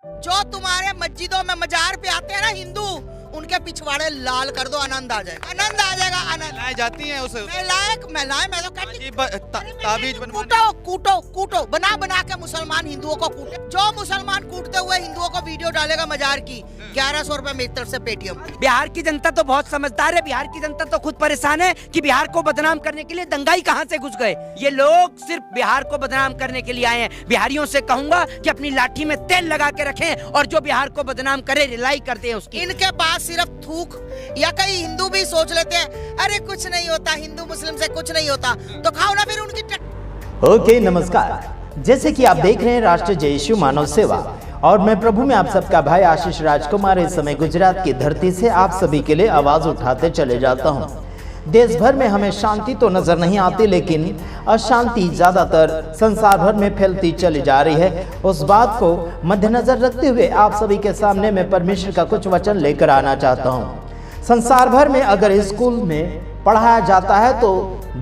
जो तुम्हारे मस्जिदों में मजार पे आते हैं ना हिंदू, उनके पिछवाड़े लाल कर दो, आनंद आ जाएगा, आनंद आ जाएगा, आनंद। महिलाएं जाती हैं उसे महिलाएं मैं तो कहती ताबीज कूटो बना बना के मुसलमान हिंदुओं को कूटे। जो मुसलमान कूटते हुए हिंदुओं को वीडियो डालेगा मजार की, 1100 रुपए मेरी तरफ से पेटीएम। बिहार की जनता तो बहुत समझदार है। बिहार की जनता तो खुद परेशान है कि बिहार को बदनाम करने के लिए दंगाई कहां से घुस गए। ये लोग सिर्फ बिहार को बदनाम करने के लिए आए हैं। बिहारियों से कहूंगा कि अपनी लाठी में तेल लगा के रखें और जो बिहार को बदनाम करे रिलाई करते हैं उसकी। इनके पास सिर्फ थूक, या कई हिंदू भी सोच लेते हैं अरे कुछ नहीं होता, हिंदू मुस्लिम से कुछ नहीं होता, तो खाओ ना फिर उनकी ओके नमस्कार, जैसे कि आप देख रहे हैं राष्ट्रीय जय यीशु मानव सेवा और मैं प्रभु में आप सबका भाई आशीष राजकुमार इस समय गुजरात की धरती से आप सभी के लिए आवाज उठाते चले जाता हूं। देश भर में हमें शांति तो नजर नहीं आती, लेकिन अशांति ज्यादातर संसार भर में फैलती चली जा रही है। उस बात को मद्देनजर रखते हुए आप सभी के सामने मैं परमेश्वर का कुछ वचन लेकर आना चाहता हूँ। संसार भर में अगर स्कूल में पढ़ाया जाता है तो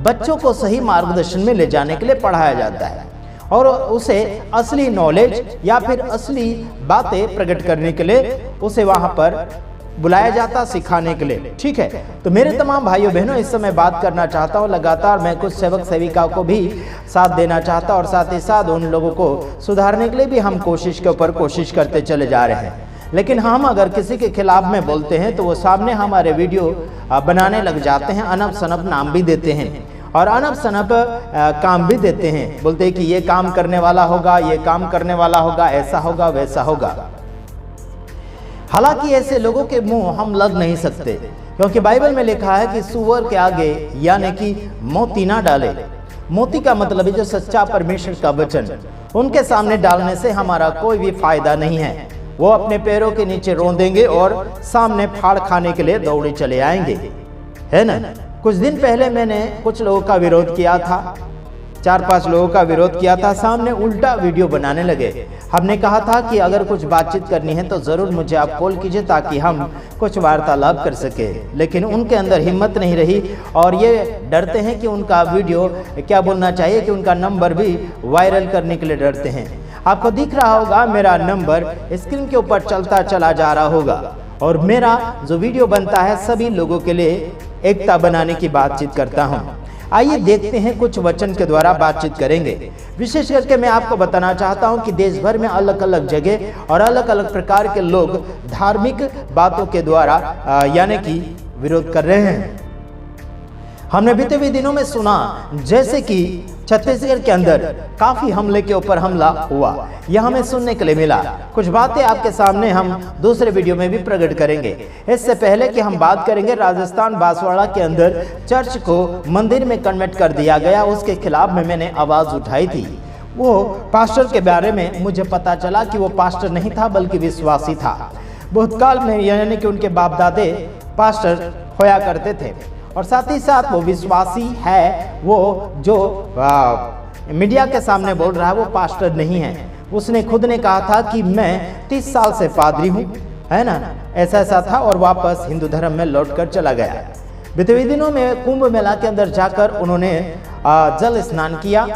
बच्चों को सही मार्गदर्शन में ले जाने के लिए पढ़ाया जाता है और उसे असली नॉलेज या फिर असली बातें प्रकट करने के लिए उसे वहां पर बुलाया जाता, सिखाने के लिए। ठीक है, तो मेरे तमाम भाइयों बहनों इस समय बात करना चाहता हूँ। लगातार मैं कुछ सेवक सेविकाओं को भी साथ देना चाहता और साथ ही साथ उन लोगों को सुधारने के लिए भी हम कोशिश के ऊपर कोशिश करते चले जा रहे हैं। लेकिन हम अगर किसी के खिलाफ में बोलते हैं तो वो सामने हमारे वीडियो बनाने लग जाते हैं, अनब सनब नाम भी देते हैं और अनब सनब काम भी देते हैं। बोलते हैं कि ये काम करने वाला होगा, ये काम करने वाला होगा, ऐसा होगा, वैसा होगा। हालांकि ऐसे लोगों के मुंह हम लग नहीं सकते, क्योंकि बाइबल में लिखा है कि सुअर के आगे यानी कि मोती ना डाले। मोती का मतलब है जो सच्चा परमेश्वर का वचन, उनके सामने डालने से हमारा कोई भी फायदा नहीं है। वो अपने पैरों के नीचे रोंदेंगे और सामने फाड़ खाने के लिए दौड़े चले आएंगे, है ना। कुछ दिन पहले मैंने कुछ लोगों का विरोध किया था, 4-5 लोगों का विरोध किया था। सामने उल्टा वीडियो बनाने लगे। हमने कहा था कि अगर कुछ बातचीत करनी है तो जरूर मुझे आप कॉल कीजिए ताकि हम कुछ वार्तालाप कर सके, लेकिन उनके अंदर हिम्मत नहीं रही और ये डरते हैं कि उनका वीडियो क्या बोलना चाहिए कि उनका नंबर भी वायरल करने के लिए डरते हैं। आपको दिख रहा होगा मेरा नंबर स्क्रीन के ऊपर चलता चला जा रहा होगा और मेरा जो वीडियो बनता है सभी लोगों के लिए एकता बनाने की बातचीत करता हूं। आइए देखते हैं, कुछ वचन के द्वारा बातचीत करेंगे। विशेष करके मैं आपको बताना चाहता हूं कि देश भर में अलग अलग जगह और अलग अलग प्रकार के लोग धार्मिक बातों के द्वारा यानी कि विरोध कर रहे हैं। हमने बीते हुए दिनों में सुना जैसे कि छत्तीसगढ़ के अंदर काफी हमले के ऊपर हमला हुआ, यह हमें सुनने के लिए मिला। कुछ बातें आपके सामने हम दूसरे वीडियो में भी प्रकट करेंगे। इससे पहले कि हम बात करेंगे, राजस्थान बांसवाड़ा के अंदर चर्च को मंदिर में कन्वर्ट कर दिया गया, उसके खिलाफ में मैंने आवाज उठाई थी। वो पास्टर के बारे में मुझे पता चला कि वो पास्टर नहीं था बल्कि विश्वासी था। भूतकाल में यानी कि उनके बाप दादे पास्टर होया करते थे और साथ ही साथ वो विश्वासी है। वो जो मीडिया के सामने बोल रहा है वो पास्टर नहीं है। उसने खुद ने कहा था कि मैं 30 साल से पादरी हूँ, है ना, ऐसा था और वापस हिंदू धर्म में लौट कर चला गया। बीते हुए दिनों में कुंभ मेला के अंदर जाकर उन्होंने जल स्नान किया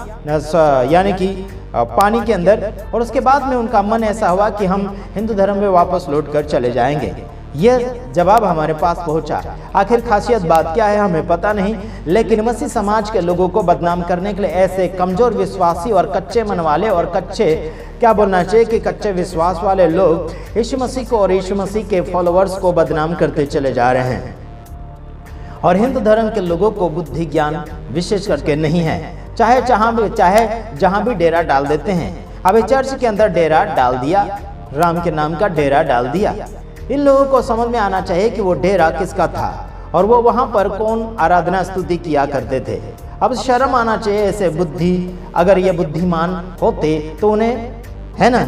यानी कि पानी के अंदर, और उसके बाद में उनका मन ऐसा हुआ कि हम हिंदू धर्म में वापस लौट कर चले जाएंगे। यह जवाब हमारे पास पहुंचा। आखिर खासियत बात क्या है हमें पता नहीं, लेकिन मसीह समाज के लोगों को बदनाम करने के लिए ऐसे कमजोर विश्वासी और कच्चे मन वाले और कच्चे क्या बोलना चाहिए कि कच्चे विश्वास वाले लोग यीशु मसीह को और यीशु मसीह के फॉलोअर्स को बदनाम करते चले जा रहे हैं और हिंदू धर्म के लोगों को बुद्धि ज्ञान विशेष करके नहीं है। चाहे जहां भी डेरा डाल देते हैं। अभी चर्च के अंदर डेरा डाल दिया, राम के नाम का डेरा डाल दिया। इन लोगों को समझ में आना चाहिए कि वो डेरा किसका था और वो वहां पर कौन आराधना स्तुति किया करते थे। अब शर्म आना चाहिए ऐसे बुद्धि, अगर ये बुद्धिमान होते तो उन्हें, है ना,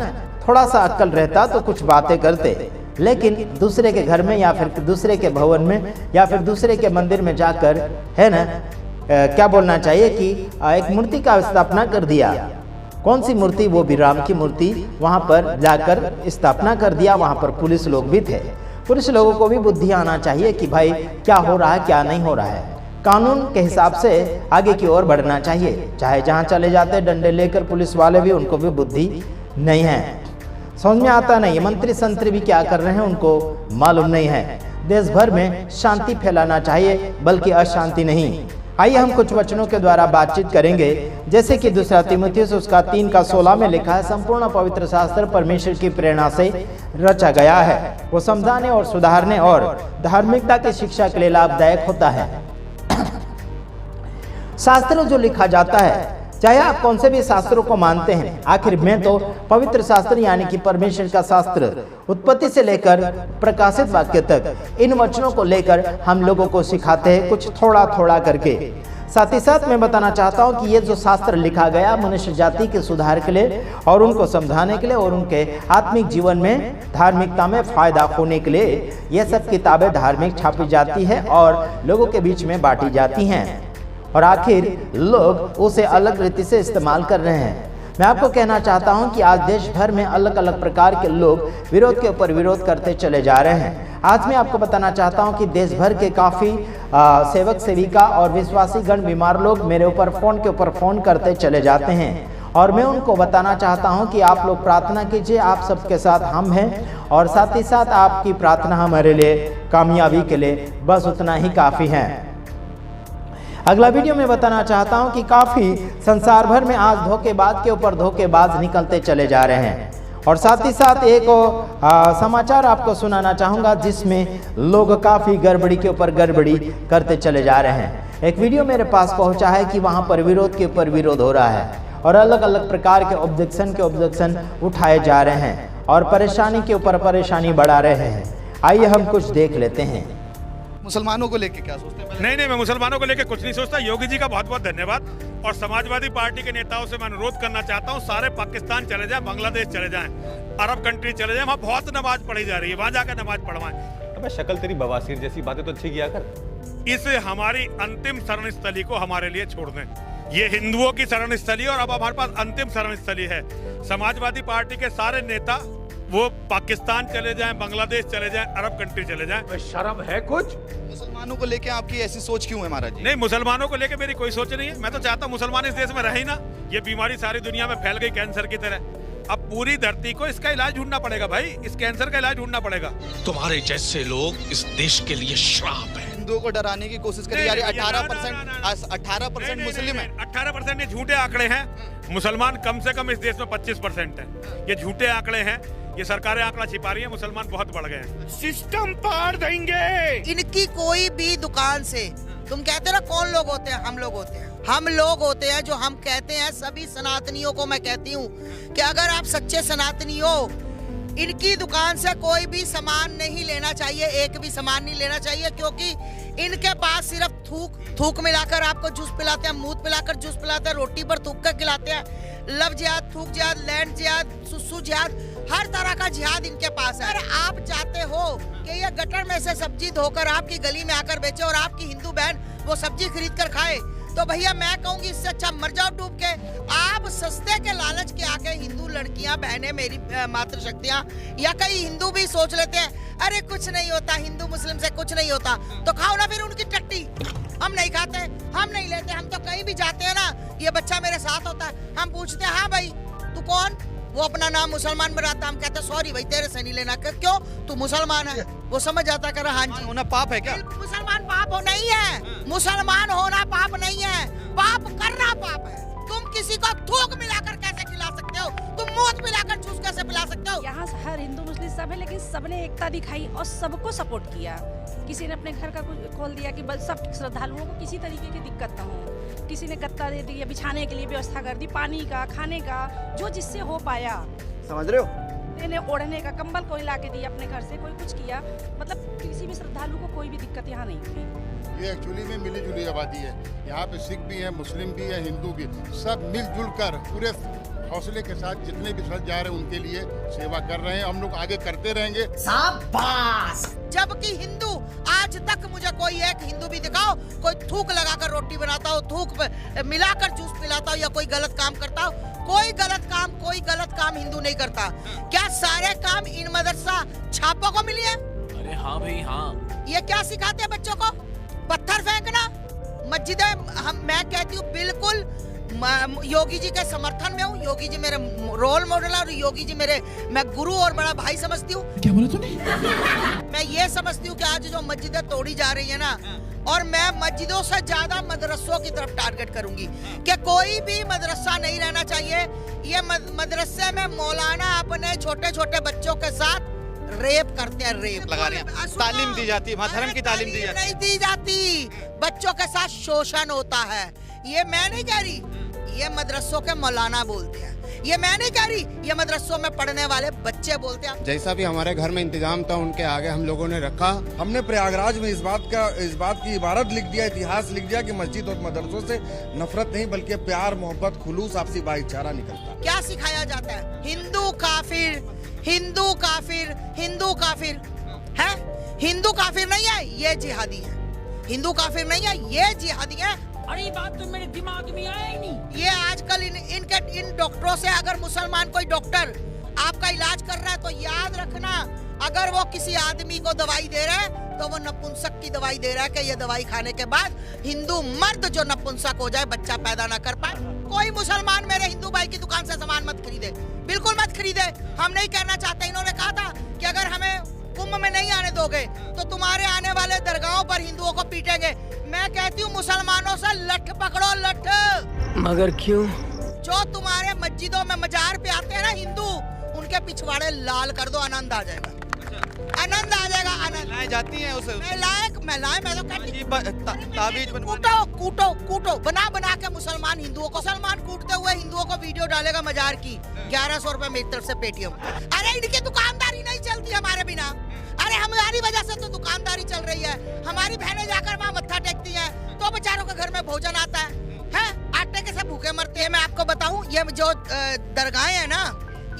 थोड़ा सा अक्ल रहता तो कुछ बातें करते, लेकिन दूसरे के घर में या फिर दूसरे के भवन में या फिर दूसरे के मंदिर में जाकर, है ना, क्या बोलना चाहिए कि एक मूर्ति का स्थापना कर दिया। कौन सी मूर्ति? वो भी राम की मूर्ति वहां पर जाकर स्थापना कर दिया। वहां पर पुलिस लोग भी थे। पुलिस लोगों को भी बुद्धि आना चाहिए कि भाई क्या हो रहा है क्या नहीं हो रहा है। कानून के हिसाब से आगे की ओर बढ़ना चाहिए। चाहे जहां चले जाते डंडे लेकर पुलिस वाले भी, उनको भी बुद्धि नहीं है। समझ में आता नहीं। मंत्री संतरी भी क्या कर रहे हैं उनको मालूम नहीं है। देश भर में शांति फैलाना चाहिए, बल्कि अशांति नहीं। आइए हम कुछ वचनों के द्वारा बातचीत करेंगे, जैसे कि दूसरा तीमुथियुस उसका 3:16 में लिखा है, संपूर्ण पवित्र शास्त्र परमेश्वर की प्रेरणा से रचा गया है। वो समझाने और सुधारने और धार्मिकता की शिक्षा के लिए लाभदायक होता है। शास्त्र जो लिखा जाता है, चाहे आप कौन से भी शास्त्रों को मानते हैं, आखिर में तो पवित्र शास्त्र यानी कि परमेश्वर का शास्त्र उत्पत्ति से लेकर प्रकाशित वाक्य तक इन वचनों को लेकर हम लोगों को सिखाते हैं, कुछ थोड़ा थोड़ा करके। साथ ही साथ मैं बताना चाहता हूं कि ये जो शास्त्र लिखा गया मनुष्य जाति के सुधार के लिए और उनको समझाने के लिए और उनके आत्मिक जीवन में धार्मिकता में फायदा होने के लिए ये सब किताबें धार्मिक छापी जाती है और लोगों के बीच में बांटी जाती हैं, और आखिर लोग उसे अलग रीति से इस्तेमाल कर रहे हैं। मैं आपको कहना चाहता हूं कि आज देश भर में अलग अलग प्रकार के लोग विरोध के ऊपर विरोध करते चले जा रहे हैं। आज मैं आपको बताना चाहता हूं कि देश भर के काफ़ी सेवक सेविका और विश्वासी गण बीमार लोग मेरे ऊपर फ़ोन के ऊपर फ़ोन करते चले जाते हैं, और मैं उनको बताना चाहता हूं कि आप लोग प्रार्थना कीजिए, आप सबके साथ हम हैं, और साथ ही साथ आपकी प्रार्थना हमारे लिए कामयाबी के लिए बस उतना ही काफ़ी है। अगला वीडियो में बताना चाहता हूं कि काफ़ी संसार भर में आज धोखेबाज के ऊपर धोखेबाज निकलते चले जा रहे हैं, और साथ ही साथ एक समाचार आपको सुनाना चाहूँगा जिसमें लोग काफ़ी गड़बड़ी के ऊपर गड़बड़ी करते चले जा रहे हैं। एक वीडियो मेरे पास पहुँचा है कि वहाँ पर विरोध के ऊपर विरोध हो रहा है और अलग अलग प्रकार के ऑब्जेक्शन उठाए जा रहे हैं और परेशानी के ऊपर परेशानी बढ़ा रहे हैं। आइए हम कुछ देख लेते हैं। मुसलमानों को लेके क्या सोचते हैं? नहीं, मैं मुसलमानों को लेके कुछ नहीं सोचता। योगी जी का बहुत बहुत धन्यवाद, और समाजवादी पार्टी के नेताओं से मैं अनुरोध करना चाहता हूँ, सारे पाकिस्तान चले जाएं, बांग्लादेश चले जाएं, अरब कंट्री चले जाएं, वहाँ बहुत नमाज पढ़ी जा रही है, वहाँ जाकर नमाज पढ़वाएं। अबे शक्ल तेरी बवासीर जैसी बातें तो अच्छी किया कर। इस हमारी अंतिम शरण स्थली को हमारे लिए छोड़ दें। ये हिंदुओं की शरण स्थली और अब हमारे पास अंतिम शरण स्थली है। समाजवादी पार्टी के सारे नेता वो पाकिस्तान चले जाएं, बांग्लादेश चले जाएं, अरब कंट्री चले जाएं। शर्म है कुछ? मुसलमानों को लेके आपकी ऐसी सोच क्यों है महाराज जी? नहीं, मुसलमानों को लेके मेरी कोई सोच नहीं है। मैं तो चाहता हूँ मुसलमान इस देश में रहे ही ना। ये बीमारी सारी दुनिया में फैल गई कैंसर की तरह। अब पूरी धरती को इसका इलाज ढूंढना पड़ेगा भाई, इस कैंसर का इलाज ढूंढना पड़ेगा। तुम्हारे जैसे लोग इस देश के लिए श्राप है। हिंदुओं को डराने की कोशिश करी जा रही है। 18% मुस्लिम है। 18% ये झूठे आंकड़े हैं। मुसलमान कम से कम इस देश में 25% है। ये झूठे आंकड़े हैं, ये सरकारें आंकड़ा छिपा रही है। मुसलमान बहुत बढ़ गए हैं। सिस्टम पार देंगे। इनकी कोई भी दुकान से, तुम कहते ना कौन लोग होते हैं, हम लोग होते हैं। हम लोग होते हैं जो हम कहते हैं, सभी सनातनियों को मैं कहती हूँ कि अगर आप सच्चे सनातनी हो, इनकी दुकान से कोई भी सामान नहीं लेना चाहिए, एक भी सामान नहीं लेना चाहिए, क्योंकि इनके पास सिर्फ थूक मिलाकर आपको जूस पिलाते हैं, मूत पिलाकर जूस पिलाते हैं, रोटी पर थूक कर खिलाते हैं। लव जिहाद, थूक जिहाद, लैंड जिहाद, सुसु जिहाद, हर तरह का जिहाद इनके पास है। अगर आप चाहते हो कि ये गटर में से सब्जी धोकर आपकी गली में आकर बेचे और आपकी हिंदू बहन वो सब्जी खरीद कर खाए, तो भैया मैं कहूंगी इससे अच्छा मर जाओ डूब के। आप सस्ते के लालच के आके हिंदू लड़कियां, बहनें, मेरी मातृशक्तियां, या कई हिंदू भी सोच लेते हैं अरे कुछ नहीं होता, हिंदू मुस्लिम से कुछ नहीं होता, तो खाओ ना फिर उनकी टट्टी। हम नहीं खाते, हम नहीं लेते। हम तो कहीं भी जाते हैं ना, ये बच्चा मेरे साथ होता है, हम पूछते हैं हाँ भाई तू कौन, वो अपना नाम मुसलमान में रहता, हम कहते सॉरी भाई तेरे से नहीं लेना। क्यों? तू मुसलमान है। वो समझ जाता कर हाँ जी। होना पाप है क्या? मुसलमान पाप हो नहीं है, मुसलमान होना पाप नहीं है, पाप करना पाप है। तुम किसी को थूक मिलाकर कैसे खिला सकते हो? तुम मौत मिलाकर जूस कैसे पिला सकते हो? यहाँ हर हिंदू मुस्लिम सब है, लेकिन सबने एकता दिखाई और सबको सपोर्ट किया। किसी ने अपने घर का कुछ खोल दिया कि बस सब श्रद्धालुओं को किसी तरीके की दिक्कत ना हो। किसी ने गत्ता दे दिया, बिछाने के लिए व्यवस्था कर दी, पानी का, खाने का, जो जिससे हो पाया। समझ रहे हो? ने ओढ़ने का कंबल कोई ला के दिया अपने घर से, कोई कुछ किया। मतलब किसी भी श्रद्धालु को कोई भी दिक्कत यहाँ नहीं हुई। ये एक्चुअली में मिली जुली आबादी है। यहाँ पे सिख भी है, मुस्लिम भी है, हिंदू भी, सब मिलजुल कर पूरे हौसले के साथ जितने भी सज जा रहे हैं उनके लिए सेवा कर रहे हैं। हम लोग आगे करते रहेंगे। शाबाश। जबकि हिंदू, आज तक मुझे कोई एक हिंदू भी दिखाओ कोई थूक लगाकर रोटी बनाता हो, थूक मिलाकर जूस पिलाता हो, या कोई गलत काम करता हो। कोई गलत काम हिंदू नहीं करता। क्या सारे काम इन मदरसा छापों को मिली है? अरे हाँ भाई हाँ। ये क्या सिखाते हैं बच्चों को? पत्थर फेंकना, मस्जिदें, मैं कहती हूँ बिल्कुल योगी जी के समर्थन में हूँ। योगी जी मेरे रोल मॉडल है और योगी जी मैं गुरु और बड़ा भाई समझती हूँ। क्या बोला तूने? मैं ये समझती हूँ कि आज जो मस्जिदें तोड़ी जा रही है ना, और मैं मस्जिदों से ज्यादा मदरसों की तरफ टारगेट करूंगी कि कोई भी मदरसा नहीं रहना चाहिए। ये मदरसे में मौलाना अपने छोटे छोटे बच्चों के साथ रेप करते हैं, रेप लगा रहे हैं, तालीम दी जाती है, वहाँ धर्म की तालीम दी जाती है। नहीं दी जाती, बच्चों के साथ शोषण होता है। ये मैं नहीं कह रही, ये मदरसों के मौलाना बोलते हैं। ये मैं नहीं कह रही, ये मदरसों में पढ़ने वाले बच्चे बोलते हैं। जैसा भी हमारे घर में इंतजाम था उनके आगे हम लोगों ने रखा। हमने प्रयागराज में इस बात की इबारत लिख दिया, इतिहास लिख दिया कि मस्जिद और मदरसों से नफरत नहीं बल्कि प्यार, मोहब्बत, खुलूस, आपसी भाईचारा निकलता। क्या सिखाया जाता है? हिंदू काफिर, हिंदू काफिर, हिंदू काफिर है। हिंदू काफिर नहीं है, ये जिहादी है। हिंदू काफिर नहीं है, ये जिहादी है। अरे ये बात तो मेरे दिमाग में आया ही नहीं। ये आजकल इन डॉक्टरों से, अगर मुसलमान कोई डॉक्टर आपका इलाज कर रहा है तो याद रखना, अगर वो किसी आदमी को दवाई दे रहा है तो वो नपुंसक की दवाई दे रहा है कि ये दवाई खाने के बाद हिंदू मर्द जो नपुंसक हो जाए, बच्चा पैदा ना कर पाए। कोई मुसलमान मेरे हिंदू भाई की दुकान से सामान मत खरीदे, बिल्कुल मत खरीदे। हम नहीं कहना चाहते। इन्होंने कहा था कि अगर हमें कुंभ में नहीं आने दोगे तो तुम्हारे आने वाले दरगाहों पर हिंदुओं को पीटेंगे। मैं कहती हूँ मुसलमानों से लठ पकड़ो, लठ। मगर क्यों? जो तुम्हारे मस्जिदों में मजार पे आते हैं ना हिंदू, उनके पिछवाड़े लाल कर दो, आनंद आ जाएगा, आनंद आ जाएगा। आनंद लाए जाती हैं उसे, मैं तो कहती ताबीज कूटो बना के मुसलमान हिंदुओं को, मुसलमान कूटते हुए हिंदुओं को वीडियो डालेगा मजार की। 1100 रुपए मेरी तरफ से पेटीएम। अरे इनकी दुकानदारी नहीं चलती हमारे बिना। अरे हमारी वजह से तो दुकानदारी चल रही है। हमारी बहनें जाकर वहाँ मत्था टेकती हैं तो बेचारों के घर में भोजन आता है। आटे के से भूखे मरते हैं। मैं आपको बताऊं, ये जो दरगाहें हैं ना,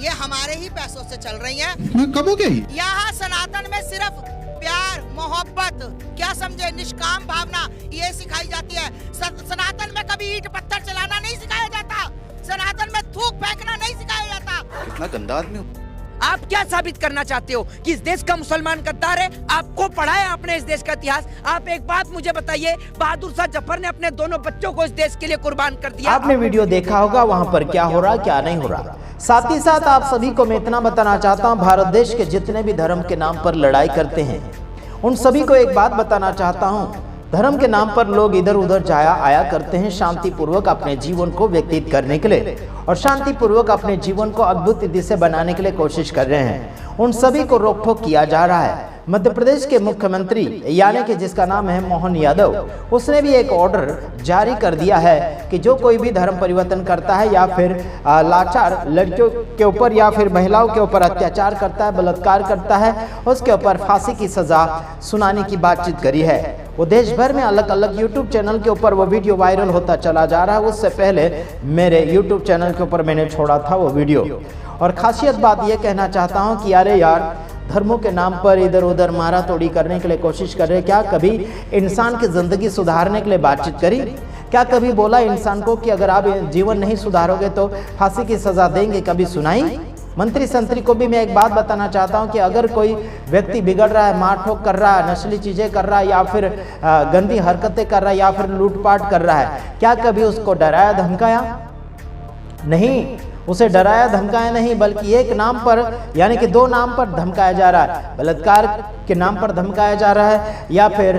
ये हमारे ही पैसों से चल रही हैं। कब हो गई? यहाँ सनातन में सिर्फ प्यार, मोहब्बत, क्या समझे, निष्काम भावना, ये सिखाई जाती है। सनातन में कभी ईंट पत्थर चलाना नहीं सिखाया जाता। सनातन में थूक फेंकना नहीं सिखाया जाता। कितना गंदा आदमी। आप क्या साबित करना चाहते हो कि इस देश का मुसलमान गद्दार है? आपको पढ़ाया आपने इस देश का इतिहास? आप एक बात मुझे बताइए, बहादुर शाह जफर ने अपने दोनों बच्चों को इस देश के लिए कुर्बान कर दिया। आपने वीडियो देखा होगा, वहां पर क्या हो रहा क्या नहीं हो रहा। साथ ही साथ आप सभी को मैं इतना बताना चाहता हूं, भारत देश के जितने भी धर्म के नाम पर लड़ाई करते हैं उन सभी को एक बात बताना चाहता हूं, धर्म के नाम पर लोग इधर उधर जाया आया करते हैं शांति पूर्वक अपने जीवन को व्यतीत करने के लिए, और शांति पूर्वक अपने जीवन को अद्भुत विधि से बनाने के लिए कोशिश कर रहे हैं। उन सभी को रोक टोक किया जा रहा है। मध्य प्रदेश के मुख्यमंत्री यानी कि जिसका नाम है मोहन यादव, उसने भी एक ऑर्डर जारी कर दिया है कि जो कोई भी धर्म परिवर्तन करता है या फिर लाचार लड़कियों के ऊपर या फिर महिलाओं के ऊपर अत्याचार करता है, बलात्कार करता है, उसके ऊपर फांसी की सजा सुनाने की बातचीत करी है। वो देश भर में अलग अलग यूट्यूब चैनल के ऊपर वो वीडियो वायरल होता चला जा रहा है। उससे पहले मेरे यूट्यूब चैनल के ऊपर मैंने छोड़ा था वो वीडियो। और खासियत बात ये कहना चाहता हूँ कि अरे यार, धर्मों के नाम पर इधर उधर मारा तोड़ी करने के लिए कोशिश कर रहे। क्या कभी इंसान की जिंदगी सुधारने के लिए बातचीत करी? क्या कभी बोला इंसान को कि अगर आप जीवन नहीं सुधारोगे तो फांसी की सजा देंगे? कभी सुनाई? मंत्री संतरी को भी मैं एक बात बताना चाहता हूं कि अगर कोई व्यक्ति बिगड़ रहा है, मार ठोक कर रहा है, नस्ली चीजें कर रहा है या फिर गंदी हरकतें कर रहा है या फिर लूटपाट कर रहा है, क्या कभी उसको डराया धमकाया? नहीं, उसे डराया धमकाया नहीं, बल्कि एक नाम पर यानी कि दो नाम पर धमकाया जा रहा है। बलात्कार के नाम पर धमकाया जा रहा है या फिर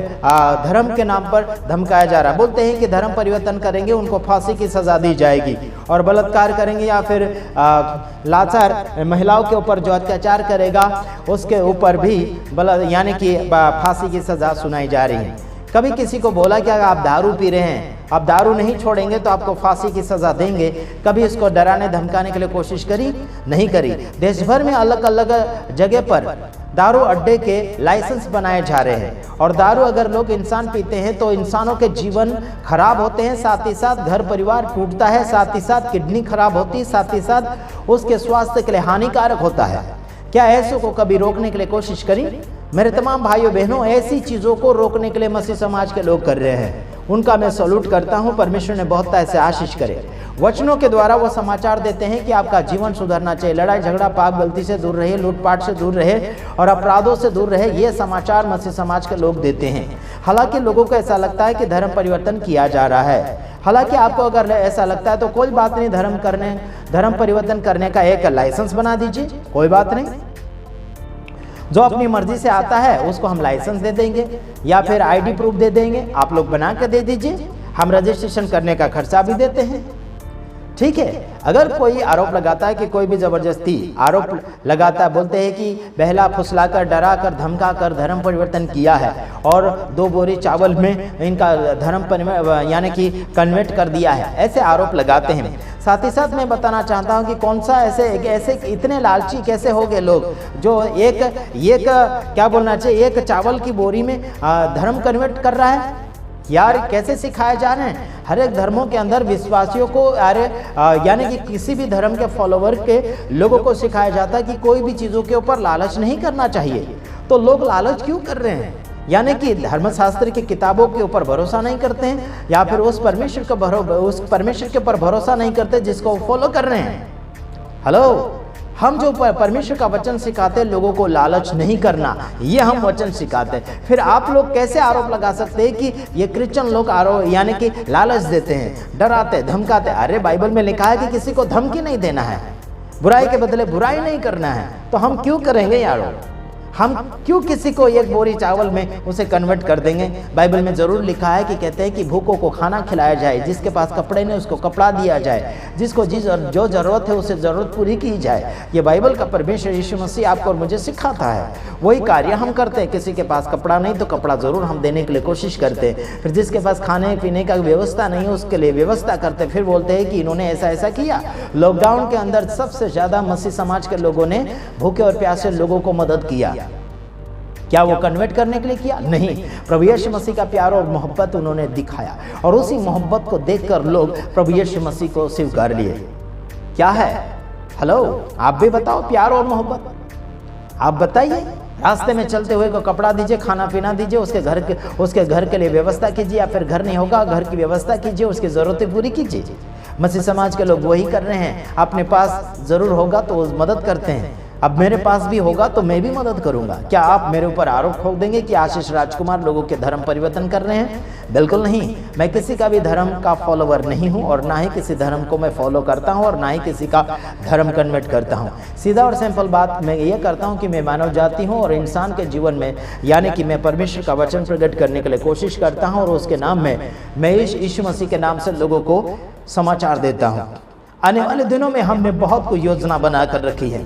धर्म के नाम पर धमकाया जा रहा है। बोलते हैं कि धर्म परिवर्तन करेंगे उनको फांसी की सजा दी जाएगी, और बलात्कार करेंगे या फिर लाचार महिलाओं के ऊपर जो अत्याचार करेगा उसके ऊपर भी यानी कि फांसी की सजा सुनाई जा रही है। कभी किसी को बोला कि अगर आप दारू पी रहे हैं, आप दारू नहीं छोड़ेंगे तो आपको फांसी की सजा देंगे? कभी इसको डराने धमकाने के लिए कोशिश करी? नहीं करी। देश भर में अलग अलग जगह पर दारू अड्डे के लाइसेंस बनाए जा रहे हैं, और दारू अगर लोग इंसान पीते हैं तो इंसानों के जीवन खराब होते हैं, साथ ही साथ घर परिवार टूटता है, साथ ही साथ किडनी खराब होती है, साथ ही साथ उसके स्वास्थ्य के लिए हानिकारक होता है। क्या ऐसों को कभी रोकने के लिए कोशिश करी? मेरे तमाम भाइयों बहनों, ऐसी चीज़ों को रोकने के लिए मसीह समाज के लोग कर रहे हैं, उनका मैं सैल्यूट करता हूं। परमेश्वर ने बहुत ऐसे आशीष करे। वचनों के द्वारा वो समाचार देते हैं कि आपका जीवन सुधरना चाहिए, लड़ाई झगड़ा पाप गलती से दूर रहे, लूटपाट से दूर रहे और अपराधों से दूर रहे। ये समाचार मसीह समाज के लोग देते हैं। हालांकि लोगों को ऐसा लगता है कि धर्म परिवर्तन किया जा रहा है। हालांकि आपको अगर ऐसा लगता है तो कोई बात नहीं, धर्म परिवर्तन करने का एक लाइसेंस बना दीजिए, कोई बात नहीं। जो अपनी मर्जी से आता है उसको हम लाइसेंस दे देंगे या फिर आईडी प्रूफ दे देंगे, आप लोग बना के दे दीजिए, हम रजिस्ट्रेशन करने का खर्चा भी देते हैं। ठीक है। अगर कोई आरोप लगाता है कि कोई भी जबरदस्ती आरोप लगाता है, बोलते हैं कि बहला फुसलाकर डराकर धमकाकर धर्म परिवर्तन किया है और 2 बोरी चावल में इनका धर्म यानी कि कन्वर्ट कर दिया है, ऐसे आरोप लगाते हैं। साथ ही साथ मैं बताना चाहता हूं कि कौन सा ऐसे इतने लालची कैसे हो गए लोग जो एक क्या बोलना चाहिए, एक चावल की बोरी में धर्म कन्वर्ट कर रहा है। यार कैसे सिखाए जा रहे हैं? हर एक धर्मों के अंदर विश्वासियों को यानी कि किसी भी धर्म के फॉलोवर के लोगों को सिखाया जाता है कि कोई भी चीज़ों के ऊपर लालच नहीं करना चाहिए। तो लोग लालच क्यों कर रहे हैं? यानी कि धर्मशास्त्र की किताबों के ऊपर भरोसा नहीं करते हैं या फिर उस परमेश्वर के ऊपर भरोसा नहीं करते जिसको फॉलो कर रहे हैं। हेलो, हम जो परमेश्वर का वचन सिखाते हैं लोगों को लालच नहीं करना, ये हम वचन सिखाते हैं। फिर आप लोग कैसे आरोप लगा सकते हैं कि ये क्रिश्चियन लोग आरोप यानी कि लालच देते हैं, डराते, धमकाते? अरे बाइबल में लिखा है कि किसी को धमकी नहीं देना है, बुराई के बदले बुराई नहीं करना है। तो हम क्यों करेंगे यारो? हम क्यों किसी को 1 बोरी चावल में उसे कन्वर्ट कर देंगे? बाइबल में जरूर लिखा है कि कहते हैं कि भूखों को खाना खिलाया जाए, जिसके पास कपड़े नहीं उसको कपड़ा दिया जाए, जिसको जो जरूरत है उसे जरूरत पूरी की जाए। ये बाइबल का परमेश्वर यीशु मसीह आपको और मुझे सिखाता है। वही कार्य हम करते हैं। किसी के पास कपड़ा नहीं तो कपड़ा जरूर हम देने के लिए कोशिश करते हैं। फिर जिसके पास खाने पीने का व्यवस्था नहीं है उसके लिए व्यवस्था करते हैं। फिर बोलते हैं कि इन्होंने ऐसा किया। लॉकडाउन के अंदर सबसे ज्यादा मसीह समाज के लोगों ने भूखे और प्यासे लोगों को मदद किया। क्या वो कन्वर्ट करने के लिए किया? नहीं, प्रभु यीशु मसीह का प्यार और मोहब्बत उन्होंने दिखाया और उसी मोहब्बत को देखकर लोग प्रभु यीशु मसीह को स्वीकार लिए। क्या है? हेलो, आप भी बताओ प्यार और मोहब्बत। आप बताइए। रास्ते में चलते हुए को कपड़ा दीजिए, खाना पीना दीजिए, उसके घर के लिए व्यवस्था कीजिए, या फिर घर नहीं होगा घर की व्यवस्था कीजिए, उसकी जरूरतें पूरी कीजिए। मसीह समाज के लोग वही कर रहे हैं। अपने पास जरूर होगा तो मदद करते हैं। अब मेरे पास भी होगा तो मैं भी मदद करूंगा। क्या आप मेरे ऊपर आरोप ठोक देंगे कि आशीष राजकुमार लोगों के धर्म परिवर्तन कर रहे हैं? बिल्कुल नहीं। मैं किसी का भी धर्म का फॉलोवर नहीं हूं और ना ही किसी धर्म को मैं फॉलो करता हूं और ना ही किसी का धर्म कन्वर्ट करता हूं। सीधा और सिंपल बात मैं ये करता हूं कि मैं मानव जाति हूं और इंसान के जीवन में यानी कि मैं परमेश्वर का वचन प्रकट करने के लिए कोशिश करता हूं और उसके नाम में मैं यीशु मसीह के नाम से लोगों को समाचार देता हूं। आने वाले दिनों में हमने बहुत कोई योजना बनाकर रखी है।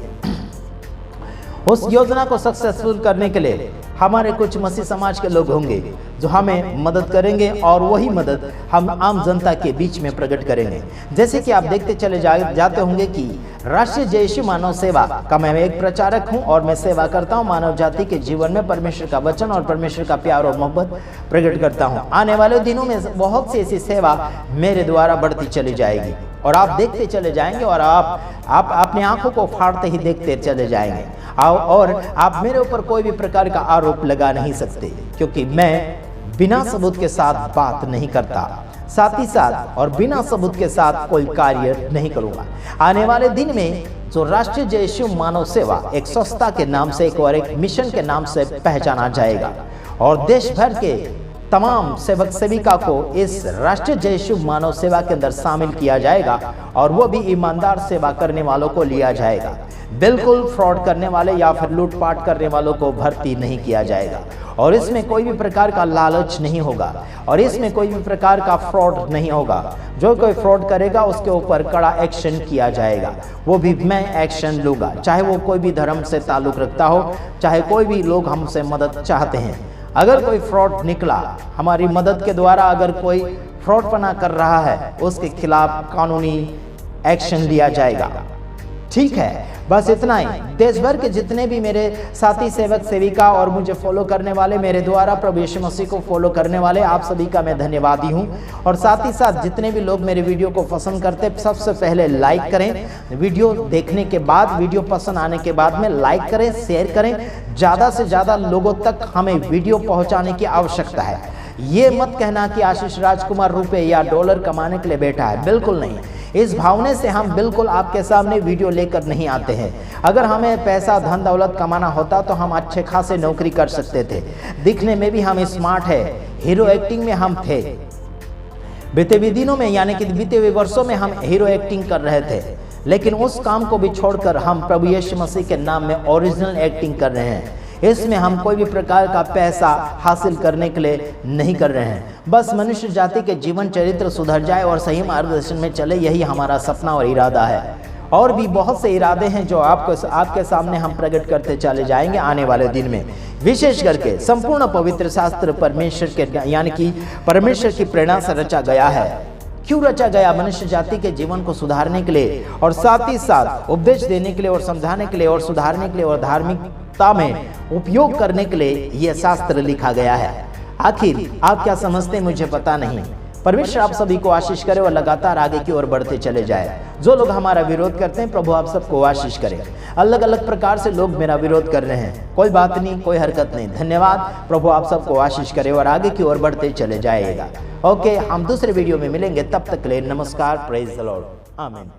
उस योजना को सक्सेसफुल करने के लिए हमारे कुछ मसीह समाज के लोग होंगे जो हमें मदद करेंगे और वही मदद हम आम जनता के बीच में प्रकट करेंगे। जैसे कि आप देखते चले जाते होंगे कि राष्ट्रीय जय यीशु मानव सेवा का मैं एक प्रचारक हूं और मैं सेवा करता हूं। मानव जाति के जीवन में परमेश्वर का वचन और परमेश्वर का प्यार और मोहब्बत प्रकट करता हूं। आने वाले दिनों में बहुत सी ऐसी सेवा मेरे द्वारा बढ़ती चली जाएगी और आप देखते चले जाएंगे और आप अपनी आंखों को फाड़ते ही देखते चले जाएंगे और आप मेरे ऊपर कोई भी प्रकार का आरोप लगा नहीं सकते, क्योंकि मैं बिना सबूत के साथ बात नहीं करता, साथ ही साथ और बिना सबूत के साथ कोई कार्य नहीं करूंगा। आने वाले दिन में जो राष्ट्रीय जय यीशु मानव सेवा एक संस्था के नाम से और एक मिशन के नाम से पहचाना जाएगा और देश भर के तमाम सेवक सेविका को इस राष्ट्रीय जय यीशु मानव सेवा के अंदर शामिल किया जाएगा और वो भी ईमानदार सेवा करने वालों को लिया जाएगा। बिल्कुल फ्रॉड करने वाले या फिर लूटपाट करने वालों को भर्ती नहीं किया जाएगा और इसमें कोई भी प्रकार का लालच नहीं होगा और इसमें कोई भी प्रकार का फ्रॉड नहीं होगा। जो कोई फ्रॉड करेगा उसके ऊपर कड़ा एक्शन किया जाएगा, वो भी मैं एक्शन लूंगा, चाहे वो कोई भी धर्म से ताल्लुक रखता हो, चाहे कोई भी लोग हमसे मदद चाहते हैं। अगर कोई फ्रॉड निकला हमारी मदद के द्वारा, अगर कोई फ्रॉडपना कर रहा है उसके खिलाफ कानूनी एक्शन लिया जाएगा। ठीक है, बस इतना ही। देश भर के जितने भी मेरे साथी सेवक सेविका और मुझे फॉलो करने वाले, मेरे द्वारा प्रभु यीशु मसीह को फॉलो करने वाले, आप सभी का मैं धन्यवादी हूं। और साथ ही साथ जितने भी लोग मेरे वीडियो को पसंद करते, सबसे पहले लाइक करें। वीडियो देखने के बाद, वीडियो पसंद आने के बाद में लाइक करें, शेयर करें। ज़्यादा से ज़्यादा लोगों तक हमें वीडियो पहुँचाने की आवश्यकता है। ये मत कहना कि आशीष राजकुमार रुपए या डॉलर कमाने के लिए बैठा है, बिल्कुल नहीं। इस भावने से हम बिल्कुल आपके सामने वीडियो लेकर नहीं आते हैं। अगर हमें पैसा धन दौलत कमाना होता तो हम अच्छे खासे नौकरी कर सकते थे, दिखने में भी हम स्मार्ट है, हीरो एक्टिंग में हम थे। बीते हुए दिनों में यानी कि बीते हुए वर्षों में हम हीरो एक्टिंग कर रहे थे, लेकिन उस काम को भी छोड़कर हम प्रभु यीशु मसीह के नाम में ओरिजिनल एक्टिंग कर रहे हैं। इसमें हम कोई भी प्रकार का पैसा हासिल करने के लिए नहीं कर रहे हैं, बस मनुष्य जाति के जीवन चरित्र सुधर जाए और सही मार्गदर्शन में चले, यही हमारा सपना और इरादा है। और भी बहुत से इरादे हैं जो आपके सामने हम प्रकट करते चले जाएंगे आने वाले दिन में। विशेष करके संपूर्ण पवित्र शास्त्र परमेश्वर के यानी कि परमेश्वर की प्रेरणा से रचा गया है। क्यों रचा गया? मनुष्य जाति के जीवन को सुधारने के लिए और साथ ही साथ उपदेश देने के लिए और समझाने के लिए और सुधारने के लिए और धार्मिकता में उपयोग करने के लिए यह शास्त्र लिखा गया है। आखिर आप क्या समझते हैं मुझे पता नहीं। परमेश्वर आप सभी को आशीष करे और लगातार आगे की ओर बढ़ते चले जाए। जो लोग हमारा विरोध करते हैं प्रभु आप सबको आशीष करे। अलग अलग प्रकार से लोग मेरा विरोध कर रहे हैं, कोई बात नहीं, कोई हरकत नहीं, धन्यवाद। प्रभु आप सबको आशीष करे और आगे की ओर बढ़ते चले जाएगा। ओके, हम दूसरे वीडियो में मिलेंगे, तब तक के लिए नमस्कार। प्रेज द लॉर्ड, आमीन।